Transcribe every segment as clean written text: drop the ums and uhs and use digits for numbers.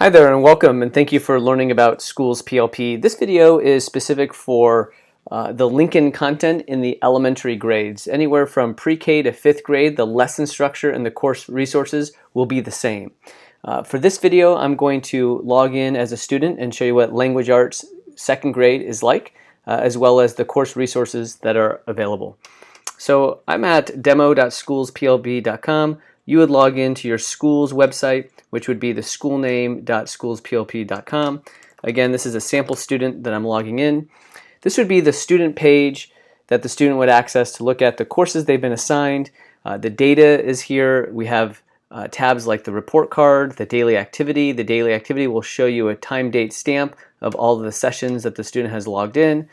Hi there and welcome, and thank you for learning about SchoolsPLP. This video is specific for the Lincoln content in the elementary grades. Anywhere from pre-K to 5th grade, the lesson structure and the course resources will be the same. For this video, I'm going to log in as a student and show you what language arts 2nd grade is like, as well as the course resources that are available. So I'm at demo.schoolsplp.com. You would log into your school's website, which would be the schoolname.schoolsplp.com. Again, this is a sample student that I'm logging in. This would be the student page that the student would access to look at the courses they've been assigned. The data is here. We have tabs like the report card, the daily activity. The daily activity will show you a time date stamp of all of the sessions that the student has logged in.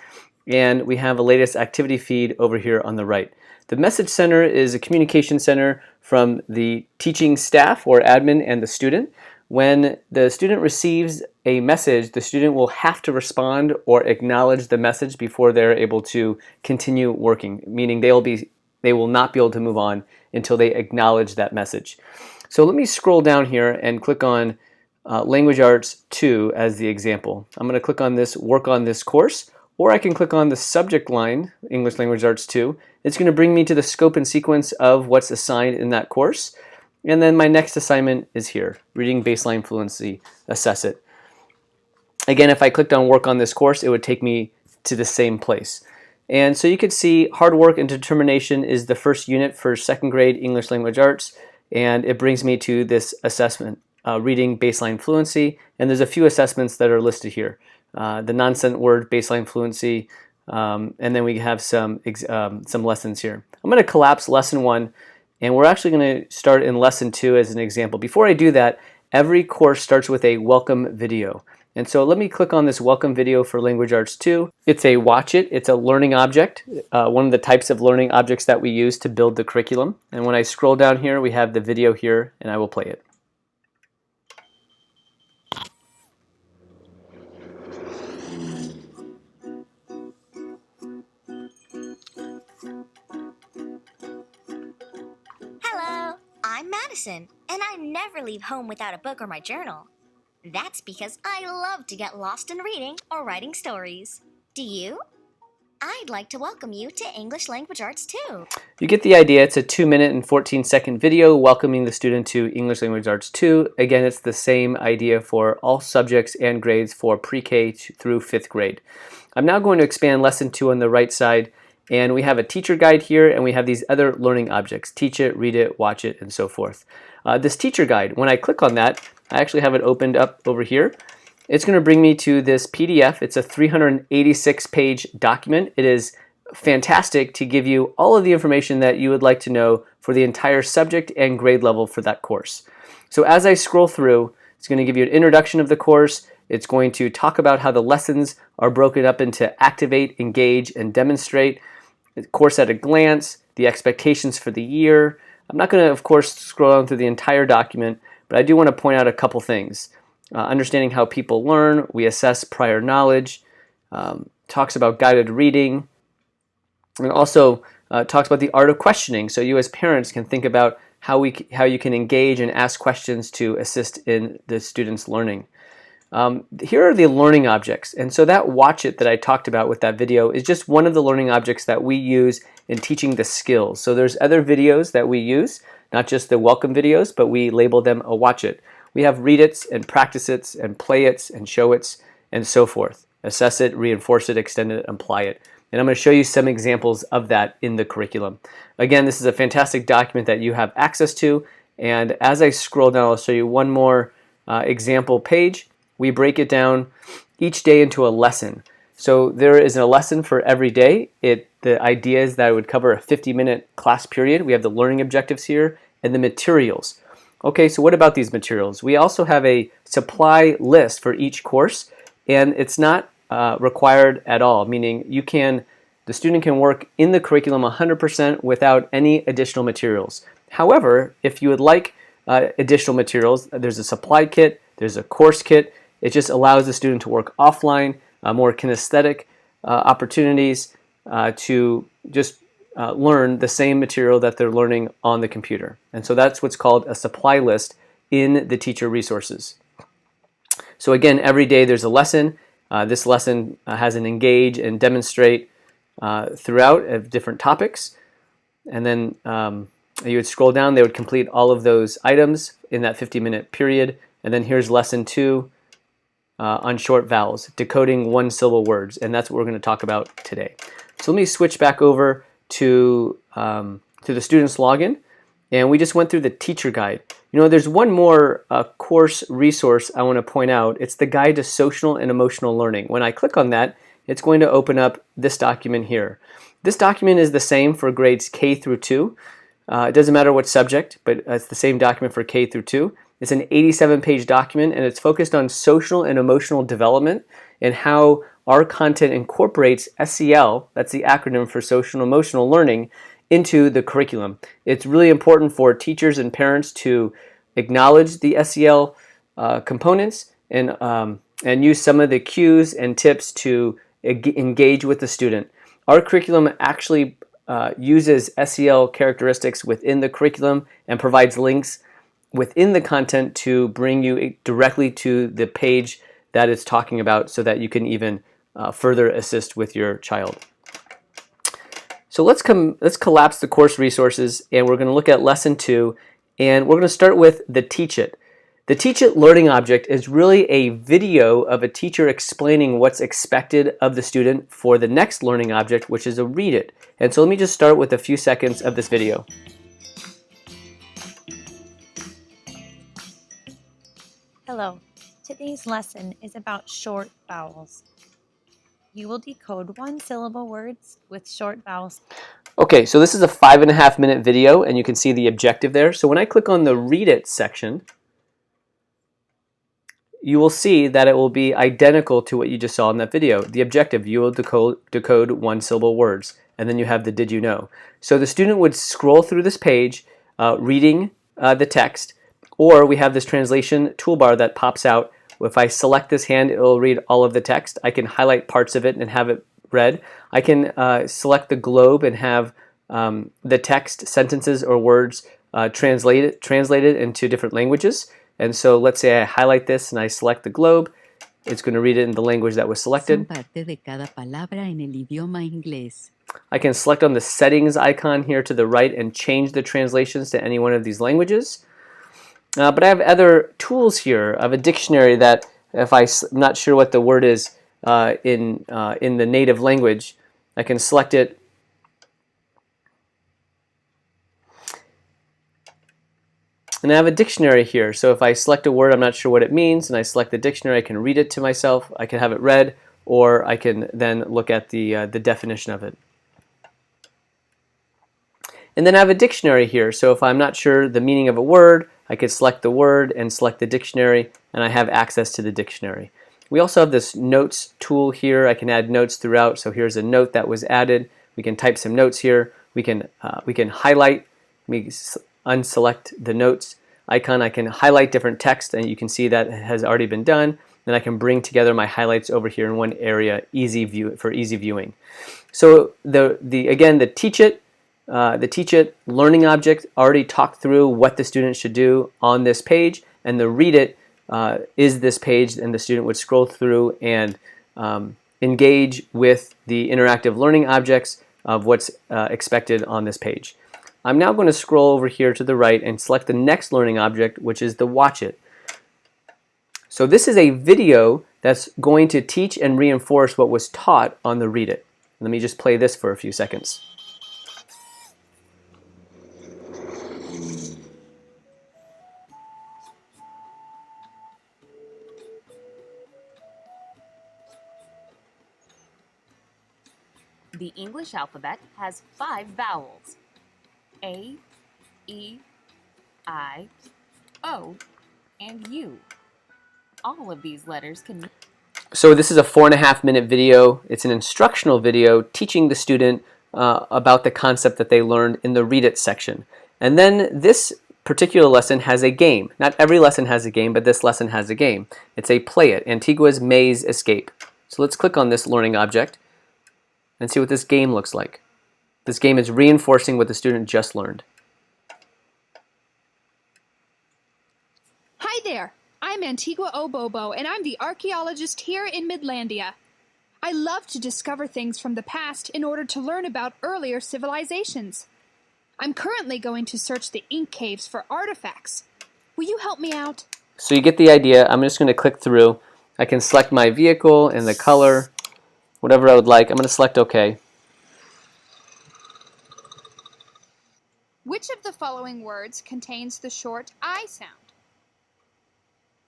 And we have a latest activity feed over here on the right. The message center is a communication center from the teaching staff or admin and the student. When the student receives a message, the student will have to respond or acknowledge the message before they're able to continue working, meaning they will not be able to move on until they acknowledge that message. So let me scroll down here and click on Language Arts 2 as the example. I'm going to click on this, work on this course, or I can click on the subject line, English Language Arts 2. It's going to bring me to the scope and sequence of what's assigned in that course. And then my next assignment is here, Reading Baseline Fluency, Assess It. Again, if I clicked on Work on this course, it would take me to the same place. And so you could see Hard Work and Determination is the first unit for 2nd grade English Language Arts, and it brings me to this assessment, Reading Baseline Fluency, and there's a few assessments that are listed here. The non-sent word baseline fluency, and then we have some lessons here. I'm going to collapse lesson 1, and we're actually going to start in lesson 2 as an example. Before I do that, every course starts with a welcome video. And so let me click on this welcome video for Language Arts 2. It's a watch it. It's a learning object, one of the types of learning objects that we use to build the curriculum. And when I scroll down here, we have the video here, and I will play it. Hello, I'm Madison, and I never leave home without a book or my journal. That's because I love to get lost in reading or writing stories. Do you? I'd like to welcome you to English Language Arts 2. You get the idea. It's a 2-minute and 14-second video welcoming the student to English Language Arts 2. Again, it's the same idea for all subjects and grades for pre-K through 5th grade. I'm now going to expand lesson 2 on the right side, and we have a teacher guide here, and we have these other learning objects: teach it, read it, watch it, and so forth. This teacher guide, when I click on that, I actually have it opened up over here. It's going to bring me to this PDF. It's a 386-page document. It is fantastic to give you all of the information that you would like to know for the entire subject and grade level for that course. So as I scroll through, it's going to give you an introduction of the course. It's going to talk about how the lessons are broken up into activate, engage, and demonstrate. The course at a glance, the expectations for the year. I'm not going to, of course, scroll down through the entire document, but I do want to point out a couple things. Understanding how people learn, we assess prior knowledge, talks about guided reading, and also talks about the art of questioning, so you as parents can think about how you can engage and ask questions to assist in the students' learning. Here are the learning objects, and so that watch it that I talked about with that video is just one of the learning objects that we use in teaching the skills. So there's other videos that we use, not just the welcome videos, but we label them a watch it. We have read it's and practice it's and play it's and show it's and so forth. Assess it, reinforce it, extend it, apply it. And I'm going to show you some examples of that in the curriculum. Again, this is a fantastic document that you have access to, and as I scroll down, I'll show you one more example page. We break it down each day into a lesson. So there is a lesson for every day. The idea is that it would cover a 50-minute class period. We have the learning objectives here and the materials. Okay, so what about these materials? We also have a supply list for each course, and it's not required at all, meaning the student can work in the curriculum 100% without any additional materials. However, if you would like additional materials, there's a supply kit, there's a course kit. It just allows the student to work offline, more kinesthetic opportunities to just learn the same material that they're learning on the computer. And so that's what's called a supply list in the teacher resources. So again, every day there's a lesson. This lesson has an engage and demonstrate throughout of different topics. And then you would scroll down, they would complete all of those items in that 50-minute period. And then here's lesson 2 on short vowels, decoding one-syllable words. And that's what we're going to talk about today. So let me switch back over to the student's login. And we just went through the teacher guide. You know, there's one more course resource I want to point out. It's the Guide to Social and Emotional Learning. When I click on that, it's going to open up this document here. This document is the same for grades K through 2. It doesn't matter what subject, but it's the same document for K through 2. It's an 87-page document, and it's focused on social and emotional development and how our content incorporates SEL, that's the acronym for Social and Emotional Learning, into the curriculum. It's really important for teachers and parents to acknowledge the SEL components and use some of the cues and tips to engage with the student. Our curriculum actually uses SEL characteristics within the curriculum and provides links within the content to bring you directly to the page that it's talking about so that you can even further assist with your child. So let's collapse the course resources, and we're going to look at lesson 2, and we're going to start with the Teach It. The Teach It learning object is really a video of a teacher explaining what's expected of the student for the next learning object, which is a Read It. And so let me just start with a few seconds of this video. Hello, today's lesson is about short vowels. You will decode one-syllable words with short vowels. Okay, so this is a 5.5-minute video, and you can see the objective there. So when I click on the Read It section, you will see that it will be identical to what you just saw in that video. The objective, you will decode one-syllable words, and then you have the Did You Know. So the student would scroll through this page, reading the text, or we have this translation toolbar that pops out. If I select this hand, it will read all of the text. I can highlight parts of it and have it read. I can select the globe and have the text, sentences, or words translated into different languages. And so let's say I highlight this and I select the globe. It's going to read it in the language that was selected. Son parte de cada palabra en el idioma inglés. I can select on the settings icon here to the right and change the translations to any one of these languages. But I have other tools here. I have a dictionary that if I'm not sure what the word is in the native language, I can select it. And I have a dictionary here. So if I select a word, I'm not sure what it means, and I select the dictionary, I can read it to myself. I can have it read, or I can then look at the definition of it. And then I have a dictionary here. So if I'm not sure the meaning of a word, I could select the word and select the dictionary, and I have access to the dictionary. We also have this notes tool here. I can add notes throughout. So here's a note that was added. We can type some notes here. We can highlight. Let me unselect the notes icon. I can highlight different text, and you can see that has already been done. Then I can bring together my highlights over here in one area, easy viewing. So again, the Teach It learning object already talked through what the student should do on this page, and the Read It is this page, and the student would scroll through and engage with the interactive learning objects of what's expected on this page. I'm now going to scroll over here to the right and select the next learning object, which is the Watch It. So this is a video that's going to teach and reinforce what was taught on the Read It. Let me just play this for a few seconds. The English alphabet has 5 vowels: A, E, I, O, and U. All of these letters can... So this is a 4.5-minute video. It's an instructional video teaching the student about the concept that they learned in the Read It section. And then this particular lesson has a game. Not every lesson has a game, but this lesson has a game. It's a Play It, Antigua's Maze Escape. So let's click on this learning object and see what this game looks like. This game is reinforcing what the student just learned. Hi there! I'm Antigua Obobo, and I'm the archaeologist here in Midlandia. I love to discover things from the past in order to learn about earlier civilizations. I'm currently going to search the ink caves for artifacts. Will you help me out? So you get the idea. I'm just going to click through. I can select my vehicle and the color, whatever I would like. I'm going to select OK. Which of the following words contains the short I sound?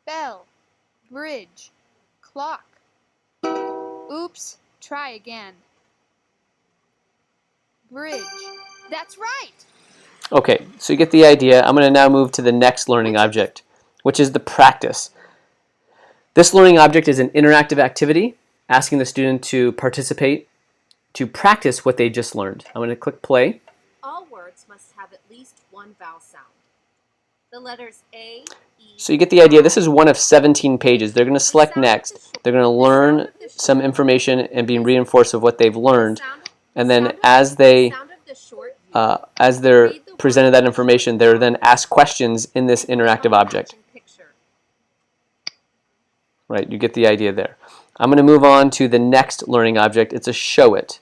Bell, bridge, clock. Oops, try again. Bridge. That's right! Okay, so you get the idea. I'm going to now move to the next learning object, which is the practice. This learning object is an interactive activity asking the student to participate, to practice what they just learned. I'm going to click play. All words must have at least one vowel sound. The letters A, E. So you get the idea. This is one of 17 pages. They're going to select next. They're going to learn some information and be reinforced of what they've learned. And then as they're presented that information, they're then asked questions in this interactive object. Right, you get the idea there. I'm going to move on to the next learning object. It's a show it.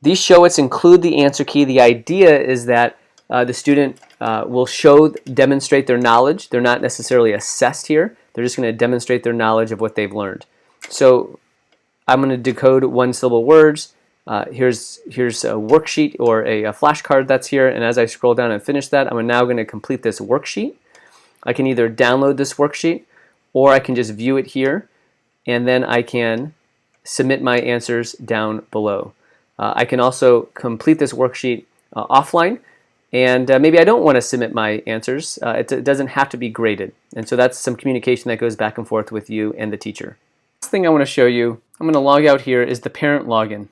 These show its include the answer key. The idea is that the student will demonstrate their knowledge. They're not necessarily assessed here. They're just going to demonstrate their knowledge of what they've learned. So I'm going to decode one-syllable words. Here's a worksheet or a flashcard that's here, and as I scroll down and finish that, I'm now going to complete this worksheet. I can either download this worksheet, or I can just view it here, and then I can submit my answers down below. I can also complete this worksheet offline, and maybe I don't want to submit my answers. It doesn't have to be graded, and so that's some communication that goes back and forth with you and the teacher. Last thing I want to show you, I'm going to log out here, is the parent login.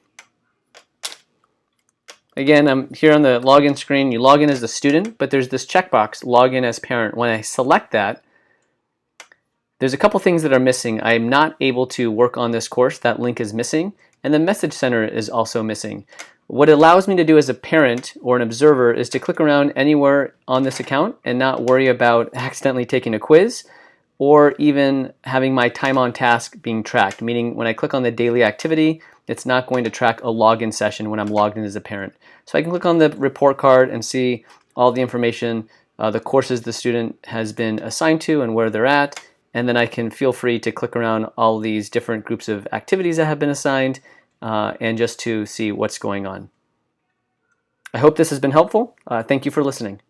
Again, I'm here on the login screen. You log in as a student, but there's this checkbox, log in as parent. When I select that, there's a couple things that are missing. I'm not able to work on this course. That link is missing, and the message center is also missing. What it allows me to do as a parent or an observer is to click around anywhere on this account and not worry about accidentally taking a quiz or even having my time on task being tracked, meaning when I click on the daily activity, it's not going to track a login session when I'm logged in as a parent. So I can click on the report card and see all the information, the courses the student has been assigned to and where they're at, and then I can feel free to click around all these different groups of activities that have been assigned and just to see what's going on. I hope this has been helpful. Thank you for listening.